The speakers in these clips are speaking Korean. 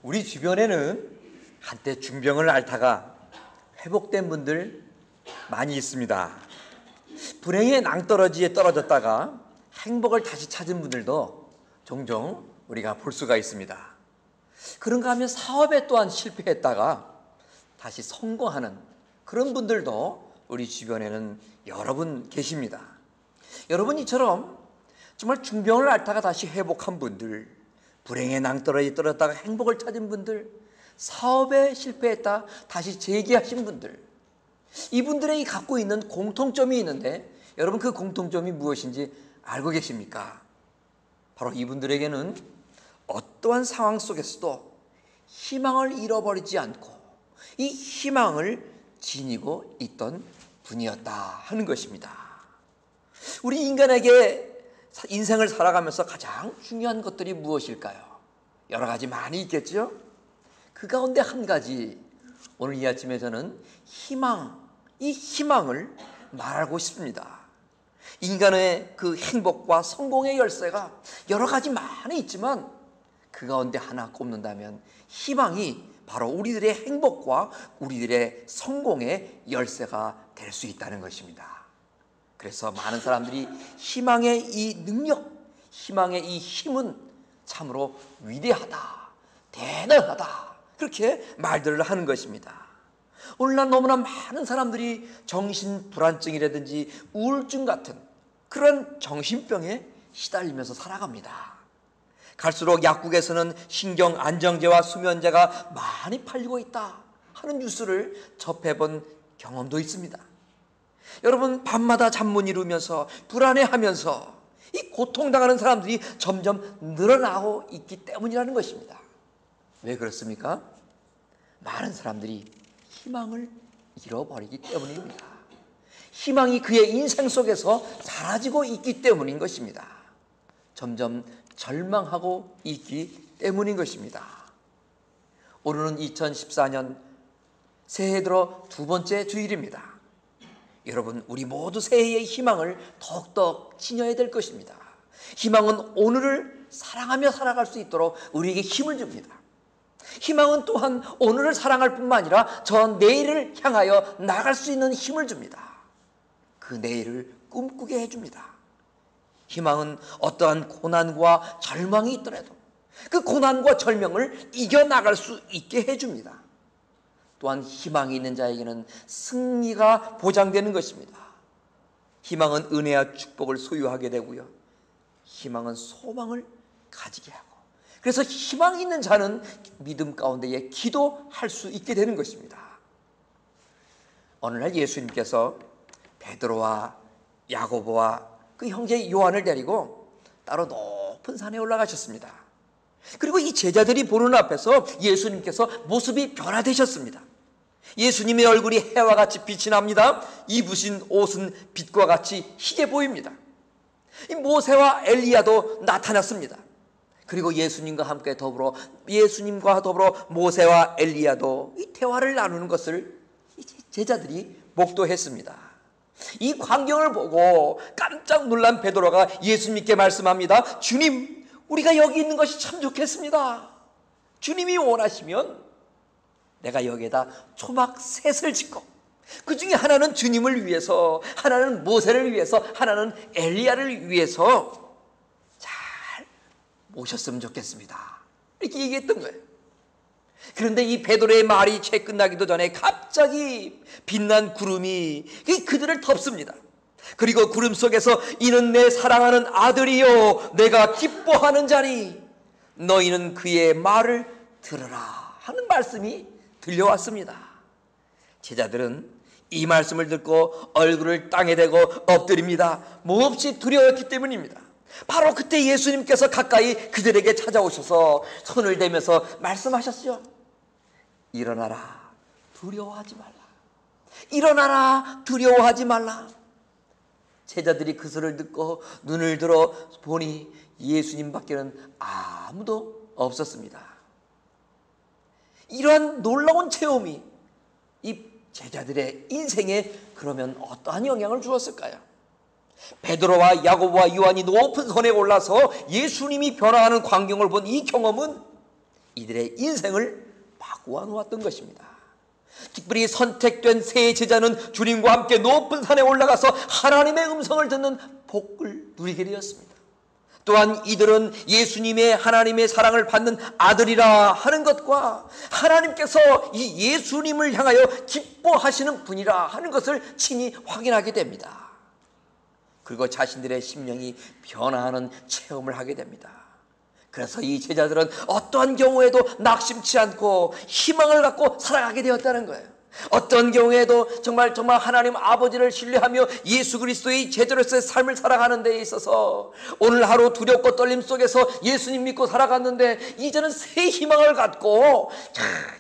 우리 주변에는 한때 중병을 앓다가 회복된 분들 많이 있습니다. 불행의 낭떠러지에 떨어졌다가 행복을 다시 찾은 분들도 종종 우리가 볼 수가 있습니다. 그런가 하면 사업에 또한 실패했다가 다시 성공하는 그런 분들도 우리 주변에는 여러 분 계십니다. 여러분, 이처럼 정말 중병을 앓다가 다시 회복한 분들, 불행의 낭떠러지에 떨어졌다가 행복을 찾은 분들, 사업에 실패했다 다시 재기하신 분들, 이분들이 갖고 있는 공통점이 있는데 여러분, 그 공통점이 무엇인지 알고 계십니까? 바로 이분들에게는 어떠한 상황 속에서도 희망을 잃어버리지 않고 이 희망을 지니고 있던 분이었다 하는 것입니다. 우리 인간에게 인생을 살아가면서 가장 중요한 것들이 무엇일까요? 여러 가지 많이 있겠죠? 그 가운데 한 가지, 오늘 이 아침에 저는 이 희망을 말하고 싶습니다. 인간의 그 행복과 성공의 열쇠가 여러 가지 많이 있지만 그 가운데 하나 꼽는다면 희망이 바로 우리들의 행복과 우리들의 성공의 열쇠가 될 수 있다는 것입니다. 그래서 많은 사람들이 희망의 이 능력, 희망의 이 힘은 참으로 위대하다, 대단하다, 그렇게 말들을 하는 것입니다. 오늘날 너무나 많은 사람들이 정신불안증이라든지 우울증 같은 그런 정신병에 시달리면서 살아갑니다. 갈수록 약국에서는 신경안정제와 수면제가 많이 팔리고 있다 하는 뉴스를 접해본 경험도 있습니다. 여러분, 밤마다 잠 못 이루면서 불안해하면서 이 고통당하는 사람들이 점점 늘어나고 있기 때문이라는 것입니다. 왜 그렇습니까? 많은 사람들이 희망을 잃어버리기 때문입니다. 희망이 그의 인생 속에서 사라지고 있기 때문인 것입니다. 점점 절망하고 있기 때문인 것입니다. 오늘은 2014년 새해 들어 두 번째 주일입니다. 여러분, 우리 모두 새해의 희망을 더욱더 지녀야 될 것입니다. 희망은 오늘을 사랑하며 살아갈 수 있도록 우리에게 힘을 줍니다. 희망은 또한 오늘을 사랑할 뿐만 아니라 저 내일을 향하여 나갈 수 있는 힘을 줍니다. 그 내일을 꿈꾸게 해줍니다. 희망은 어떠한 고난과 절망이 있더라도 그 고난과 절망을 이겨나갈 수 있게 해줍니다. 또한 희망이 있는 자에게는 승리가 보장되는 것입니다. 희망은 은혜와 축복을 소유하게 되고요, 희망은 소망을 가지게 하고, 그래서 희망이 있는 자는 믿음 가운데에 기도할 수 있게 되는 것입니다. 어느 날 예수님께서 베드로와 야고보와 그 형제 요한을 데리고 따로 높은 산에 올라가셨습니다. 그리고 이 제자들이 보는 앞에서 예수님께서 모습이 변화되셨습니다. 예수님의 얼굴이 해와 같이 빛이 납니다. 입으신 옷은 빛과 같이 희게 보입니다. 이 모세와 엘리야도 나타났습니다. 그리고 예수님과 더불어 모세와 엘리야도 이 대화를 나누는 것을 제자들이 목도했습니다. 이 광경을 보고 깜짝 놀란 베드로가 예수님께 말씀합니다. 주님, 우리가 여기 있는 것이 참 좋겠습니다. 주님이 원하시면 내가 여기에다 초막 셋을 짓고 그 중에 하나는 주님을 위해서, 하나는 모세를 위해서, 하나는 엘리야를 위해서 잘 모셨으면 좋겠습니다. 이렇게 얘기했던 거예요. 그런데 이 베드로의 말이 채 끝나기도 전에 갑자기 빛난 구름이 그들을 덮습니다. 그리고 구름 속에서 이는 내 사랑하는 아들이요 내가 기뻐하는 자니 너희는 그의 말을 들으라 하는 말씀이 들려왔습니다. 제자들은 이 말씀을 듣고 얼굴을 땅에 대고 엎드립니다. 몹시 두려웠기 때문입니다. 바로 그때 예수님께서 가까이 그들에게 찾아오셔서 손을 대면서 말씀하셨죠. 일어나라, 두려워하지 말라. 일어나라, 두려워하지 말라. 제자들이 그 소리를 듣고 눈을 들어 보니 예수님밖에는 아무도 없었습니다. 이러한 놀라운 체험이 이 제자들의 인생에 그러면 어떠한 영향을 주었을까요? 베드로와 야고보와 요한이 높은 산에 올라서 예수님이 변화하는 광경을 본 이 경험은 이들의 인생을 바꾸어 놓았던 것입니다. 특별히 선택된 세 제자는 주님과 함께 높은 산에 올라가서 하나님의 음성을 듣는 복을 누리게 되었습니다. 또한 이들은 예수님의 하나님의 사랑을 받는 아들이라 하는 것과 하나님께서 이 예수님을 향하여 기뻐하시는 분이라 하는 것을 친히 확인하게 됩니다. 그리고 자신들의 심령이 변화하는 체험을 하게 됩니다. 그래서 이 제자들은 어떠한 경우에도 낙심치 않고 희망을 갖고 살아가게 되었다는 거예요. 어떤 경우에도 정말 하나님 아버지를 신뢰하며 예수 그리스도의 제자로서의 삶을 살아가는 데 있어서 오늘 하루 두렵고 떨림 속에서 예수님 믿고 살아갔는데 이제는 새 희망을 갖고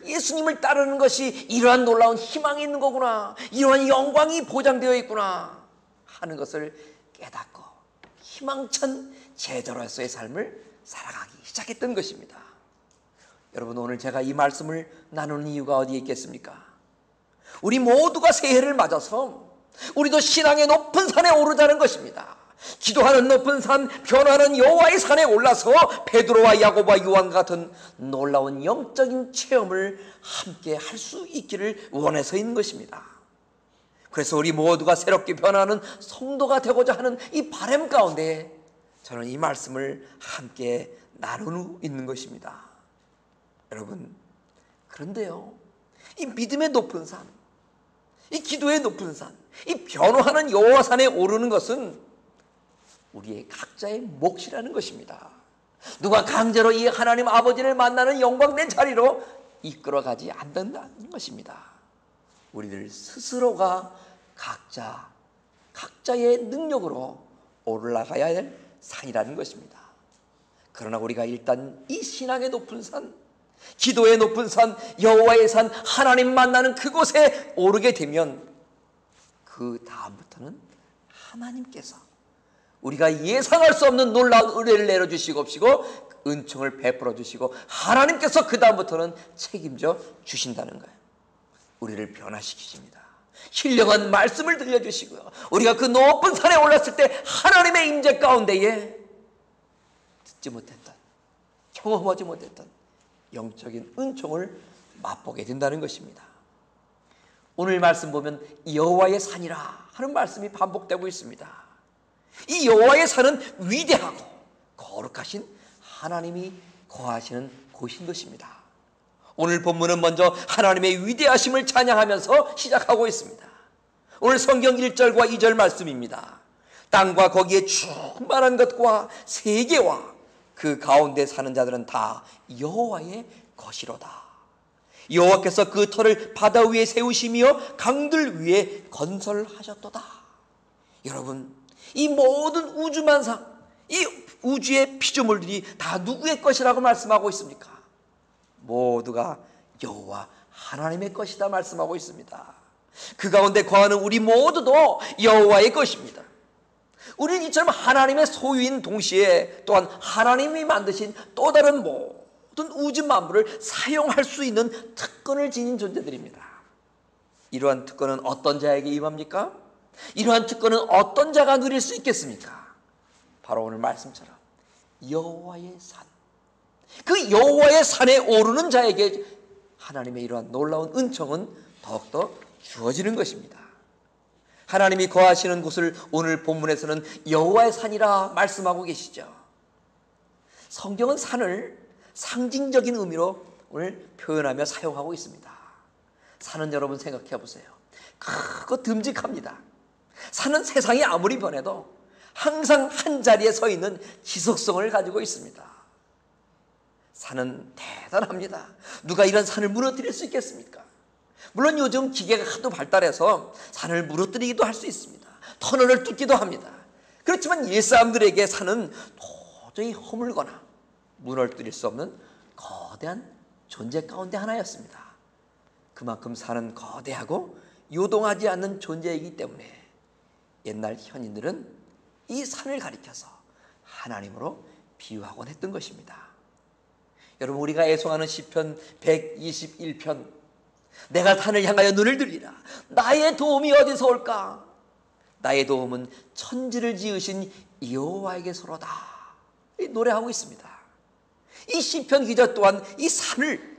예수님을 따르는 것이 이러한 놀라운 희망이 있는 거구나, 이러한 영광이 보장되어 있구나 하는 것을 깨닫고 희망찬 제자로서의 삶을 살아가기 시작했던 것입니다. 여러분, 오늘 제가 이 말씀을 나누는 이유가 어디에 있겠습니까? 우리 모두가 새해를 맞아서 우리도 신앙의 높은 산에 오르자는 것입니다. 기도하는 높은 산, 변화하는 여호와의 산에 올라서 베드로와 야고보와 요한 같은 놀라운 영적인 체험을 함께 할 수 있기를 원해서 있는 것입니다. 그래서 우리 모두가 새롭게 변화하는 성도가 되고자 하는 이 바람 가운데 저는 이 말씀을 함께 나누고 있는 것입니다. 여러분, 그런데요, 이 믿음의 높은 산, 이 기도의 높은 산, 이 변화하는 여호와 산에 오르는 것은 우리의 각자의 몫이라는 것입니다. 누가 강제로 이 하나님 아버지를 만나는 영광된 자리로 이끌어가지 않는다는 것입니다. 우리들 스스로가 각자의 능력으로 올라가야 할 산이라는 것입니다. 그러나 우리가 일단 이 신앙의 높은 산, 기도의 높은 산, 여호와의 산, 하나님 만나는 그곳에 오르게 되면 그 다음부터는 하나님께서 우리가 예상할 수 없는 놀라운 은혜를 내려주시고 은총을 베풀어 주시고 하나님께서 그 다음부터는 책임져 주신다는 거예요. 우리를 변화시키십니다. 신령한 말씀을 들려주시고요, 우리가 그 높은 산에 올랐을 때 하나님의 임재 가운데에 듣지 못했던, 경험하지 못했던 영적인 은총을 맛보게 된다는 것입니다. 오늘 말씀 보면 여호와의 산이라 하는 말씀이 반복되고 있습니다. 이 여호와의 산은 위대하고 거룩하신 하나님이 거하시는 곳인 것입니다. 오늘 본문은 먼저 하나님의 위대하심을 찬양하면서 시작하고 있습니다. 오늘 성경 1절과 2절 말씀입니다. 땅과 거기에 충만한 것과 세계와 그 가운데 사는 자들은 다 여호와의 것이로다. 여호와께서 그 터를 바다 위에 세우시며 강들 위에 건설하셨도다. 여러분, 이 모든 우주만상, 이 우주의 피조물들이 다 누구의 것이라고 말씀하고 있습니까? 모두가 여호와 하나님의 것이다 말씀하고 있습니다. 그 가운데 거하는 우리 모두도 여호와의 것입니다. 우리는 이처럼 하나님의 소유인 동시에 또한 하나님이 만드신 또 다른 모든 우주 만물을 사용할 수 있는 특권을 지닌 존재들입니다. 이러한 특권은 어떤 자에게 임합니까? 이러한 특권은 어떤 자가 누릴 수 있겠습니까? 바로 오늘 말씀처럼 여호와의 산, 그 여호와의 산에 오르는 자에게 하나님의 이러한 놀라운 은총은 더욱더 주어지는 것입니다. 하나님이 거하시는 곳을 오늘 본문에서는 여호와의 산이라 말씀하고 계시죠. 성경은 산을 상징적인 의미로 오늘 표현하며 사용하고 있습니다. 산은 여러분 생각해 보세요. 크고 듬직합니다. 산은 세상이 아무리 변해도 항상 한 자리에 서 있는 지속성을 가지고 있습니다. 산은 대단합니다. 누가 이런 산을 무너뜨릴 수 있겠습니까? 물론 요즘 기계가 하도 발달해서 산을 무너뜨리기도 할 수 있습니다. 터널을 뚫기도 합니다. 그렇지만 옛사람들에게 산은 도저히 허물거나 무너뜨릴 수 없는 거대한 존재 가운데 하나였습니다. 그만큼 산은 거대하고 요동하지 않는 존재이기 때문에 옛날 현인들은 이 산을 가리켜서 하나님으로 비유하곤 했던 것입니다. 여러분, 우리가 애송하는 시편 121편, 내가 산을 향하여 눈을 들리라. 나의 도움이 어디서 올까? 나의 도움은 천지를 지으신 여호와에게서로다. 노래하고 있습니다. 이 시편 기자 또한 이 산을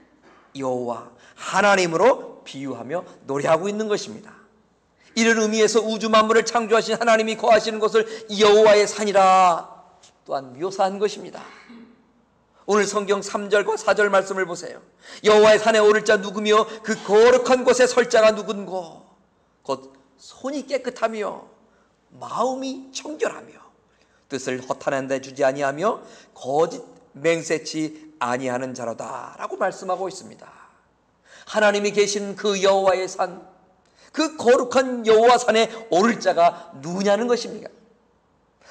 여호와 하나님으로 비유하며 노래하고 있는 것입니다. 이런 의미에서 우주 만물을 창조하신 하나님이 거하시는 곳을 여호와의 산이라 또한 묘사한 것입니다. 오늘 성경 3절과 4절 말씀을 보세요. 여호와의 산에 오를 자 누구며 그 거룩한 곳에 설 자가 누군고 곧 손이 깨끗하며 마음이 청결하며 뜻을 허탄한 데 주지 아니하며 거짓 맹세치 아니하는 자로다 라고 말씀하고 있습니다. 하나님이 계신 그 여호와의 산, 그 거룩한 여호와 산에 오를 자가 누구냐는 것입니다.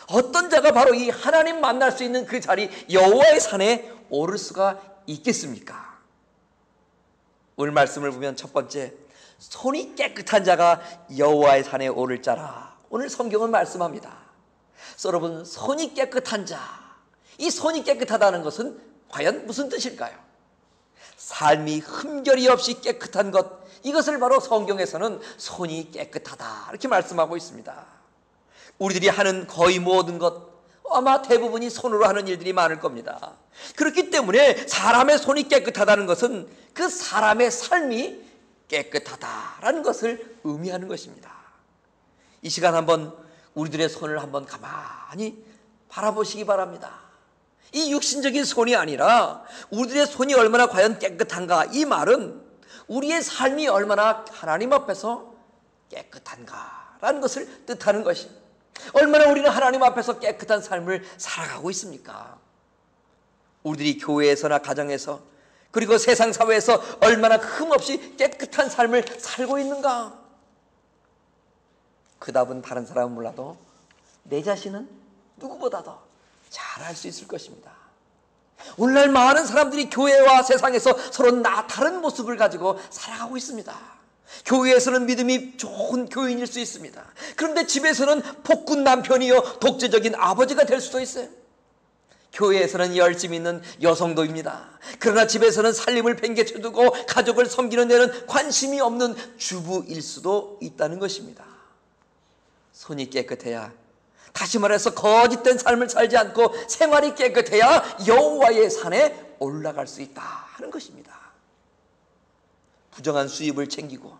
어떤 자가 바로 이 하나님 만날 수 있는 그 자리 여호와의 산에 오를 수가 있겠습니까? 오늘 말씀을 보면 첫 번째, 손이 깨끗한 자가 여호와의 산에 오를 자라 오늘 성경은 말씀합니다. 여러분, 손이 깨끗한 자, 이 손이 깨끗하다는 것은 과연 무슨 뜻일까요? 삶이 흠결이 없이 깨끗한 것, 이것을 바로 성경에서는 손이 깨끗하다 이렇게 말씀하고 있습니다. 우리들이 하는 거의 모든 것, 아마 대부분이 손으로 하는 일들이 많을 겁니다. 그렇기 때문에 사람의 손이 깨끗하다는 것은 그 사람의 삶이 깨끗하다라는 것을 의미하는 것입니다. 이 시간 한번 우리들의 손을 한번 가만히 바라보시기 바랍니다. 이 육신적인 손이 아니라 우리들의 손이 얼마나 과연 깨끗한가, 이 말은 우리의 삶이 얼마나 하나님 앞에서 깨끗한가라는 것을 뜻하는 것입니다. 얼마나 우리는 하나님 앞에서 깨끗한 삶을 살아가고 있습니까? 우리들이 교회에서나 가정에서 그리고 세상 사회에서 얼마나 흠없이 깨끗한 삶을 살고 있는가? 그 답은 다른 사람은 몰라도 내 자신은 누구보다도 잘 알 수 있을 것입니다. 오늘날 많은 사람들이 교회와 세상에서 서로 다른 모습을 가지고 살아가고 있습니다. 교회에서는 믿음이 좋은 교인일 수 있습니다. 그런데 집에서는 폭군 남편이요 독재적인 아버지가 될 수도 있어요. 교회에서는 열심히 있는 여성도입니다. 그러나 집에서는 살림을 팽개쳐두고 가족을 섬기는 데는 관심이 없는 주부일 수도 있다는 것입니다. 손이 깨끗해야, 다시 말해서 거짓된 삶을 살지 않고 생활이 깨끗해야 여호와의 산에 올라갈 수 있다 하는 것입니다. 부정한 수입을 챙기고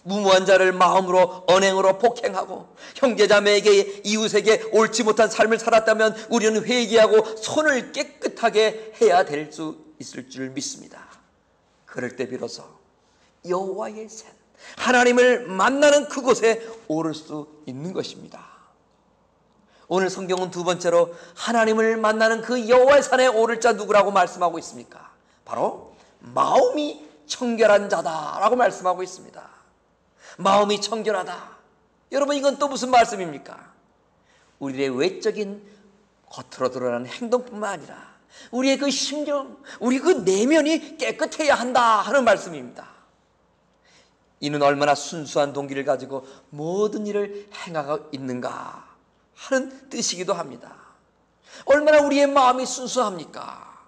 무모한 자를 마음으로 언행으로 폭행하고 형제자매에게 이웃에게 옳지 못한 삶을 살았다면 우리는 회개하고 손을 깨끗하게 해야 될 수 있을 줄 믿습니다. 그럴 때 비로소 여호와의 산, 하나님을 만나는 그곳에 오를 수 있는 것입니다. 오늘 성경은 두 번째로 하나님을 만나는 그 여호와의 산에 오를 자 누구라고 말씀하고 있습니까? 바로 마음이 청결한 자다라고 말씀하고 있습니다. 마음이 청결하다. 여러분, 이건 또 무슨 말씀입니까? 우리의 외적인 겉으로 드러나는 행동뿐만 아니라 우리의 그 심령, 우리 그 내면이 깨끗해야 한다 하는 말씀입니다. 이는 얼마나 순수한 동기를 가지고 모든 일을 행하고 있는가 하는 뜻이기도 합니다. 얼마나 우리의 마음이 순수합니까?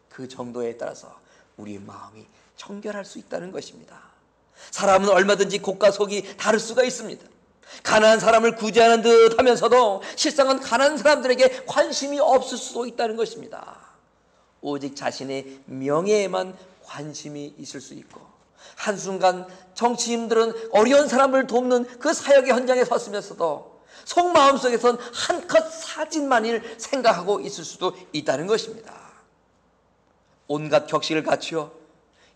그 정도에 따라서 우리의 마음이 청결할 수 있다는 것입니다. 사람은 얼마든지 겉과 속이 다를 수가 있습니다. 가난한 사람을 구제하는 듯 하면서도 실상은 가난한 사람들에게 관심이 없을 수도 있다는 것입니다. 오직 자신의 명예에만 관심이 있을 수 있고, 한순간 정치인들은 어려운 사람을 돕는 그 사역의 현장에 섰으면서도 속마음속에선 한컷 사진만을 생각하고 있을 수도 있다는 것입니다. 온갖 격식을 갖추어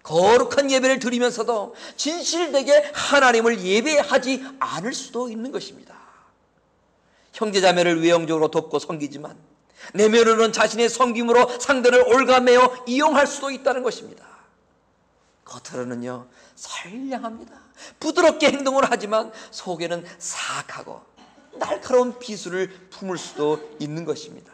거룩한 예배를 드리면서도 진실되게 하나님을 예배하지 않을 수도 있는 것입니다. 형제자매를 외형적으로 돕고 섬기지만 내면으로는 자신의 섬김으로 상대를 올가매어 이용할 수도 있다는 것입니다. 겉으로는요 선량합니다. 부드럽게 행동을 하지만 속에는 사악하고 날카로운 비수를 품을 수도 있는 것입니다.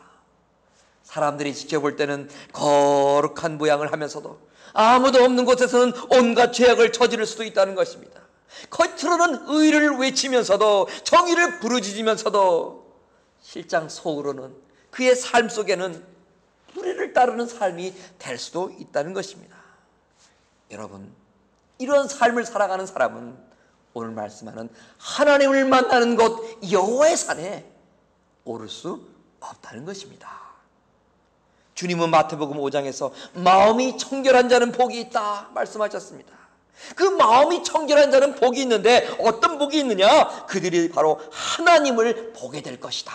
사람들이 지켜볼 때는 거룩한 모양을 하면서도 아무도 없는 곳에서는 온갖 죄악을 저지를 수도 있다는 것입니다. 겉으로는 의를 외치면서도 정의를 부르짖으면서도 실상 속으로는 그의 삶 속에는 불의를 따르는 삶이 될 수도 있다는 것입니다. 여러분, 이런 삶을 살아가는 사람은 오늘 말씀하는 하나님을 만나는 곳 여호와의 산에 오를 수 없다는 것입니다. 주님은 마태복음 5장에서 마음이 청결한 자는 복이 있다 말씀하셨습니다. 그 마음이 청결한 자는 복이 있는데 어떤 복이 있느냐? 그들이 바로 하나님을 보게 될 것이다.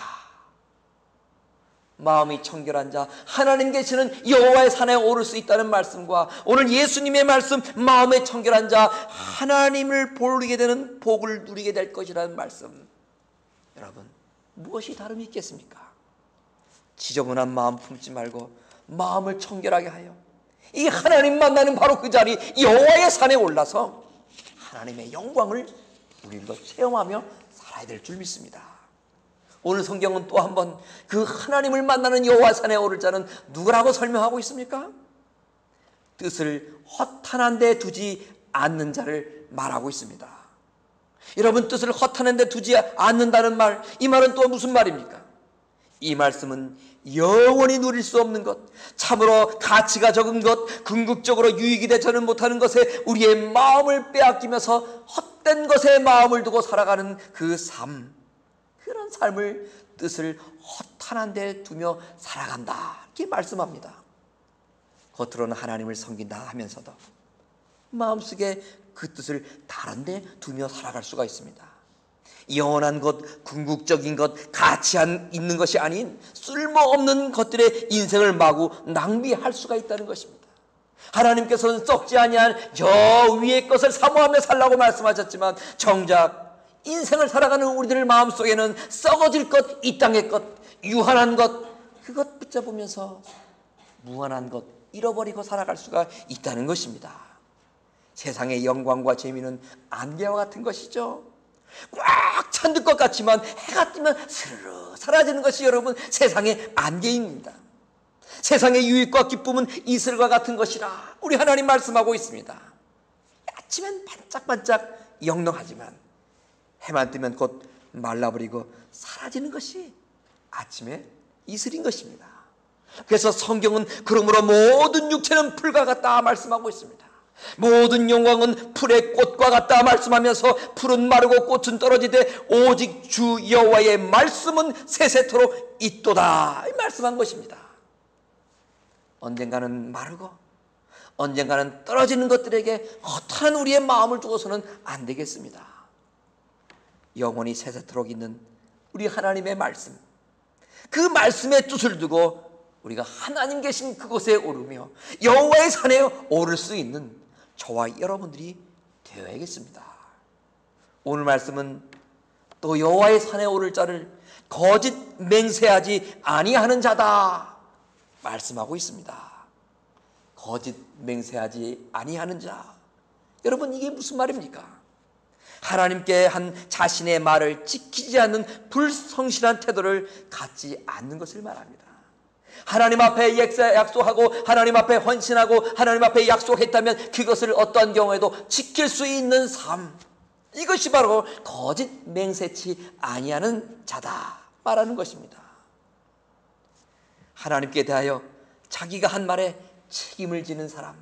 마음이 청결한 자, 하나님 계시는 여호와의 산에 오를 수 있다는 말씀과 오늘 예수님의 말씀, 마음에 청결한 자, 하나님을 보게 되는 복을 누리게 될 것이라는 말씀, 여러분 무엇이 다름이 있겠습니까? 지저분한 마음 품지 말고 마음을 청결하게 하여 이 하나님 만나는 바로 그 자리 여호와의 산에 올라서 하나님의 영광을 우리도 체험하며 살아야 될 줄 믿습니다. 오늘 성경은 또 한 번 그 하나님을 만나는 여호와 산에 오를 자는 누구라고 설명하고 있습니까? 뜻을 허탄한 데 두지 않는 자를 말하고 있습니다. 여러분, 뜻을 허탄한 데 두지 않는다는 말, 이 말은 또 무슨 말입니까? 이 말씀은 영원히 누릴 수 없는 것, 참으로 가치가 적은 것, 궁극적으로 유익이 되지는 못하는 것에 우리의 마음을 빼앗기면서 헛된 것에 마음을 두고 살아가는 그 삶, 그런 삶을 뜻을 허탄한 데 두며 살아간다 이렇게 말씀합니다. 겉으로는 하나님을 섬긴다 하면서도 마음속에 그 뜻을 다른 데 두며 살아갈 수가 있습니다. 영원한 것, 궁극적인 것, 가치 있는 것이 아닌 쓸모없는 것들의 인생을 마구 낭비할 수가 있다는 것입니다. 하나님께서는 썩지 아니한 저 위의 것을 사모하며 살라고 말씀하셨지만 정작 인생을 살아가는 우리들 마음속에는 썩어질 것, 이 땅의 것, 유한한 것, 그것 붙잡으면서 무한한 것 잃어버리고 살아갈 수가 있다는 것입니다. 세상의 영광과 재미는 안개와 같은 것이죠. 꽉 찬 것 같지만 해가 뜨면 스르르 사라지는 것이 여러분 세상의 안개입니다. 세상의 유익과 기쁨은 이슬과 같은 것이라 우리 하나님 말씀하고 있습니다. 아침엔 반짝반짝 영롱하지만 해만 뜨면 곧 말라버리고 사라지는 것이 아침의 이슬인 것입니다. 그래서 성경은 그러므로 모든 육체는 풀과 같다 말씀하고 있습니다. 모든 영광은 풀의 꽃과 같다 말씀하면서 풀은 마르고 꽃은 떨어지되 오직 주 여호와의 말씀은 세세토록 있도다 말씀한 것입니다. 언젠가는 마르고 언젠가는 떨어지는 것들에게 허탄한 우리의 마음을 두고서는 안 되겠습니다. 영원히 세세토록 있는 우리 하나님의 말씀, 그 말씀의 뜻을 두고 우리가 하나님 계신 그곳에 오르며 여호와의 산에 오를 수 있는 저와 여러분들이 되어야겠습니다. 오늘 말씀은 또 여호와의 산에 오를 자를 거짓 맹세하지 아니하는 자다 말씀하고 있습니다. 거짓 맹세하지 아니하는 자, 여러분 이게 무슨 말입니까? 하나님께 한 자신의 말을 지키지 않는 불성실한 태도를 갖지 않는 것을 말합니다. 하나님 앞에 약속하고 하나님 앞에 헌신하고 하나님 앞에 약속했다면 그것을 어떠한 경우에도 지킬 수 있는 삶, 이것이 바로 거짓 맹세치 아니하는 자다 말하는 것입니다. 하나님께 대하여 자기가 한 말에 책임을 지는 사람,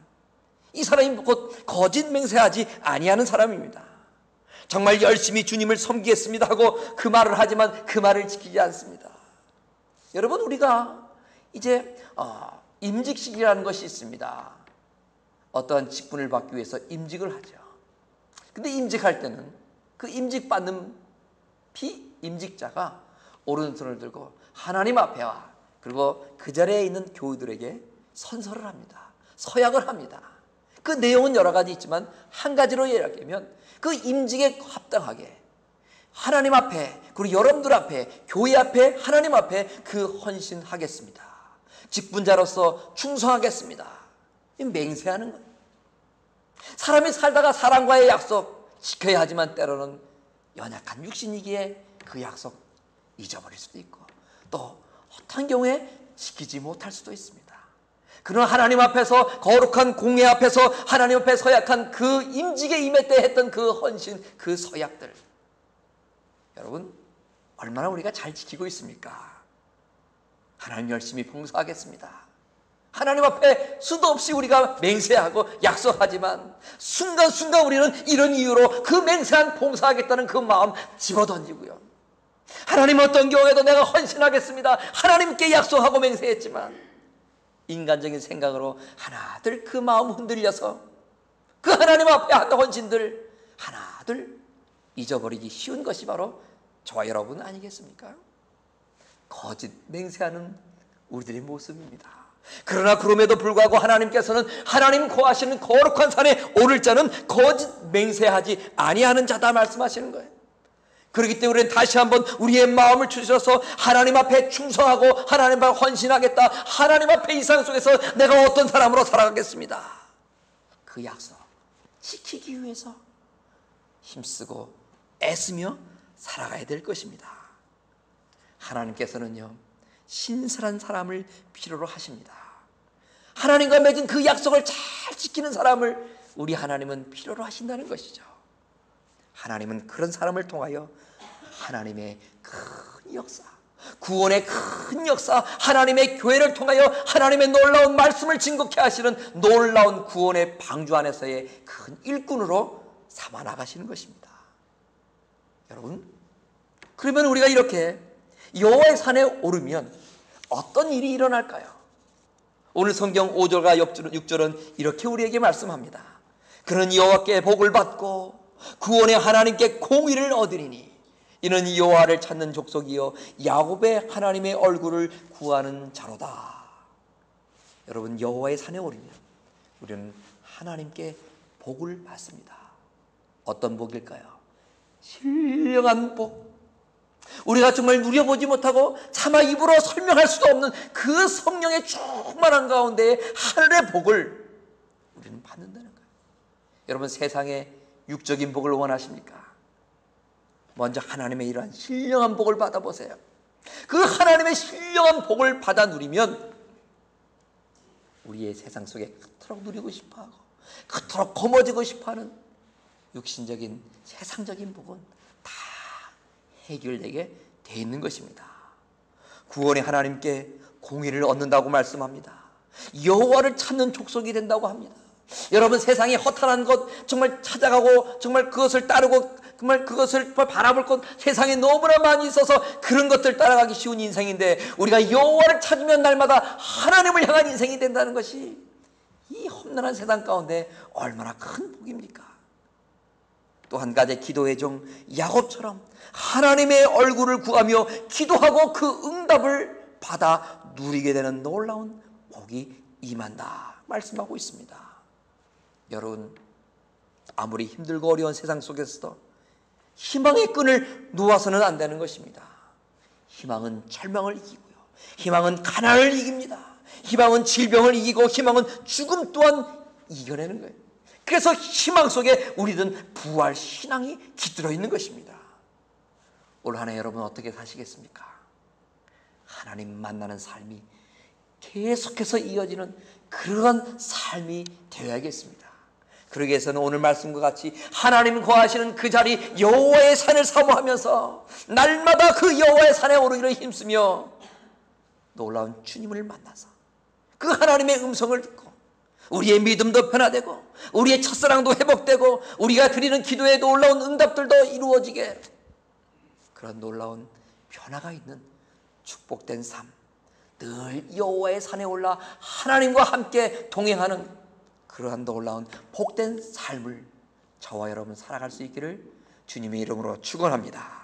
이 사람이 곧 거짓 맹세하지 아니하는 사람입니다. 정말 열심히 주님을 섬기겠습니다 하고 그 말을 하지만 그 말을 지키지 않습니다. 여러분, 우리가 이제 임직식이라는 것이 있습니다. 어떠한 직분을 받기 위해서 임직을 하죠. 근데 임직할 때는 그 임직받는 비임직자가 오른손을 들고 하나님 앞에 와, 그리고 그 자리에 있는 교우들에게 선서를 합니다. 서약을 합니다. 그 내용은 여러 가지 있지만 한 가지로 이야기하면 그 임직에 합당하게 하나님 앞에, 그리고 여러분들 앞에, 교회 앞에, 하나님 앞에 그 헌신하겠습니다. 직분자로서 충성하겠습니다. 맹세하는 거예요. 사람이 살다가 사람과의 약속 지켜야 하지만 때로는 연약한 육신이기에 그 약속 잊어버릴 수도 있고 또 어떤 경우에 지키지 못할 수도 있습니다. 그러나 하나님 앞에서 거룩한 공회 앞에서 하나님 앞에 서약한 그 임직에 임할 때 했던 그 헌신, 그 서약들, 여러분 얼마나 우리가 잘 지키고 있습니까? 하나님 열심히 봉사하겠습니다. 하나님 앞에 수도 없이 우리가 맹세하고 약속하지만 순간순간 우리는 이런 이유로 그 맹세한 봉사하겠다는 그 마음 집어던지고요. 하나님 어떤 경우에도 내가 헌신하겠습니다. 하나님께 약속하고 맹세했지만 인간적인 생각으로 하나둘 그 마음 흔들려서 그 하나님 앞에 한 헌신들 하나둘 잊어버리기 쉬운 것이 바로 저와 여러분 아니겠습니까? 거짓 맹세하는 우리들의 모습입니다. 그러나 그럼에도 불구하고 하나님께서는 하나님 거하시는 거룩한 산에 오를 자는 거짓 맹세하지 아니하는 자다 말씀하시는 거예요. 그렇기 때문에 우리는 다시 한번 우리의 마음을 주셔서 하나님 앞에 충성하고 하나님 앞에 헌신하겠다, 하나님 앞에 이 세상 속에서 내가 어떤 사람으로 살아가겠습니다, 그 약속 지키기 위해서 힘쓰고 애쓰며 살아가야 될 것입니다. 하나님께서는요 신실한 사람을 필요로 하십니다. 하나님과 맺은 그 약속을 잘 지키는 사람을 우리 하나님은 필요로 하신다는 것이죠. 하나님은 그런 사람을 통하여 하나님의 큰 역사, 구원의 큰 역사, 하나님의 교회를 통하여 하나님의 놀라운 말씀을 증거케 하시는 놀라운 구원의 방주 안에서의 큰 일꾼으로 삼아 나가시는 것입니다. 여러분, 그러면 우리가 이렇게 여호와의 산에 오르면 어떤 일이 일어날까요? 오늘 성경 5절과 6절은 이렇게 우리에게 말씀합니다. 그는 여호와께 복을 받고 구원의 하나님께 공의를 얻으리니 이는 여호와를 찾는 족속이요 야곱의 하나님의 얼굴을 구하는 자로다. 여러분, 여호와의 산에 오르면 우리는 하나님께 복을 받습니다. 어떤 복일까요? 신령한 복, 우리가 정말 누려보지 못하고 차마 입으로 설명할 수도 없는 그 성령의 충만한 가운데에 하늘의 복을 우리는 받는다는 거예요. 여러분, 세상에 육적인 복을 원하십니까? 먼저 하나님의 이러한 신령한 복을 받아보세요. 그 하나님의 신령한 복을 받아 누리면 우리의 세상 속에 그토록 누리고 싶어하고 그토록 거머쥐고 싶어하는 육신적인 세상적인 복은 다 해결되게 돼 있는 것입니다. 구원의 하나님께 공의를 얻는다고 말씀합니다. 여호와를 찾는 족속이 된다고 합니다. 여러분, 세상에 허탄한 것 정말 찾아가고 정말 그것을 따르고 정말 그것을 바라볼 것 세상에 너무나 많이 있어서 그런 것들 따라가기 쉬운 인생인데, 우리가 여호와를 찾으면 날마다 하나님을 향한 인생이 된다는 것이 이 험난한 세상 가운데 얼마나 큰 복입니까? 또 한 가지, 기도의 종 야곱처럼 하나님의 얼굴을 구하며 기도하고 그 응답을 받아 누리게 되는 놀라운 복이 임한다 말씀하고 있습니다. 여러분, 아무리 힘들고 어려운 세상 속에서도 희망의 끈을 놓아서는 안 되는 것입니다. 희망은 절망을 이기고요, 희망은 가난을 이깁니다. 희망은 질병을 이기고 희망은 죽음 또한 이겨내는 거예요. 그래서 희망 속에 우리는 부활 신앙이 깃들어 있는 것입니다. 올 한 해 여러분 어떻게 사시겠습니까? 하나님 만나는 삶이 계속해서 이어지는 그러한 삶이 되어야겠습니다. 그러기 위해서는 오늘 말씀과 같이 하나님 거하시는 그 자리 여호와의 산을 사모하면서 날마다 그 여호와의 산에 오르기를 힘쓰며 놀라운 주님을 만나서 그 하나님의 음성을 듣고 우리의 믿음도 변화되고 우리의 첫사랑도 회복되고 우리가 드리는 기도에 놀라운 응답들도 이루어지게, 그런 놀라운 변화가 있는 축복된 삶, 늘 여호와의 산에 올라 하나님과 함께 동행하는 그러한 놀라운 복된 삶을 저와 여러분 살아갈 수 있기를 주님의 이름으로 축원합니다.